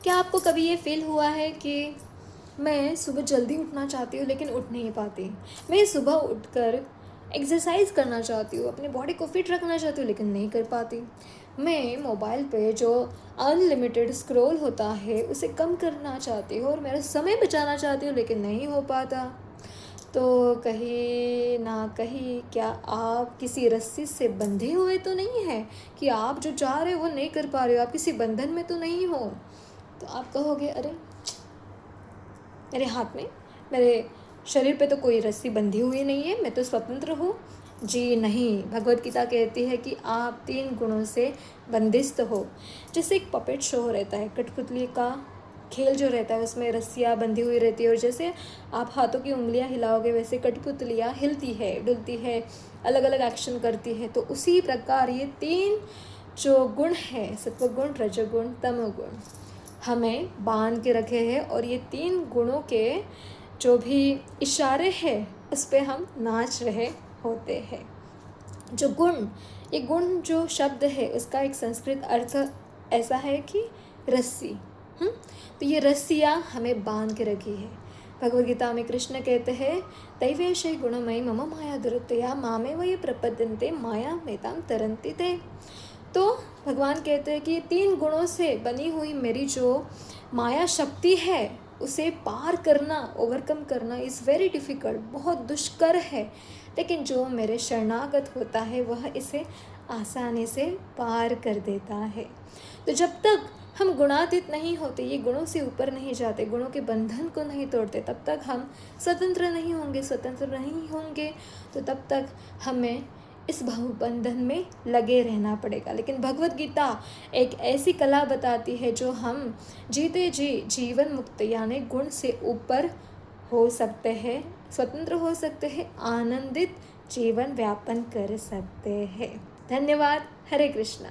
क्या आपको कभी ये फ़ील हुआ है कि मैं सुबह जल्दी उठना चाहती हूँ लेकिन उठ नहीं पाती? मैं सुबह उठकर एक्सरसाइज़ करना चाहती हूँ, अपनी बॉडी को फिट रखना चाहती हूँ लेकिन नहीं कर पाती। मैं मोबाइल पे जो अनलिमिटेड स्क्रॉल होता है उसे कम करना चाहती हूँ और मेरा समय बचाना चाहती हूँ लेकिन नहीं हो पाता। तो कहीं न कहीं क्या आप किसी रस्सी से बंधे हुए तो नहीं हैं कि आप जो चाह रहे हो वो नहीं कर पा रहे हो, आप किसी बंधन में तो नहीं हो? तो आप कहोगे, अरे! मेरे हाथ में, मेरे शरीर पे तो कोई रस्सी बंधी हुई नहीं है, मैं तो स्वतंत्र हूँ। जी नहीं, भगवद गीता कहती है कि आप 3 गुणों से बंदिस्त हो। जैसे एक पपेट शो रहता है, कठपुतली का खेल जो रहता है उसमें रस्सियाँ बंधी हुई रहती है और जैसे आप हाथों की उँगलियाँ हिलाओगे वैसे कठपुतलियाँ हिलती है, डुलती है, अलग-अलग एक्शन करती है। तो उसी प्रकार ये 3 जो गुण हैं, सत्वगुण, रजोगुण, तमोगुण, हमें बांध के रखे हैं और ये 3 गुणों के जो भी इशारे हैं उस पे हम नाच रहे होते हैं। जो गुण, ये गुण जो शब्द है उसका एक संस्कृत अर्थ ऐसा है कि रस्सी। तो ये रस्सियाँ हमें बांध के रखी है। भगवद गीता में कृष्ण कहते हैं, दैवेशै गुणमयी मम माया दुरतया मामेव ये प्रपद्यन्ते माया मेताम तरन्ति ते। तो भगवान कहते हैं कि 3 गुणों से बनी हुई मेरी जो माया शक्ति है उसे पार करना, ओवरकम करना इज़ वेरी डिफ़िकल्ट, बहुत दुष्कर है। लेकिन जो मेरे शरणागत होता है वह इसे आसानी से पार कर देता है। तो जब तक हम गुणातीत नहीं होते, ये गुणों से ऊपर नहीं जाते, गुणों के बंधन को नहीं तोड़ते, तब तक हम स्वतंत्र नहीं होंगे। स्वतंत्र नहीं होंगे तो तब तक हमें इस बहुबंधन में लगे रहना पड़ेगा। लेकिन भगवद गीता एक ऐसी कला बताती है जो हम जीते जी जीवन मुक्त यानी गुण से ऊपर हो सकते हैं, स्वतंत्र हो सकते हैं, आनंदित जीवन व्यापन कर सकते हैं। धन्यवाद। हरे कृष्णा।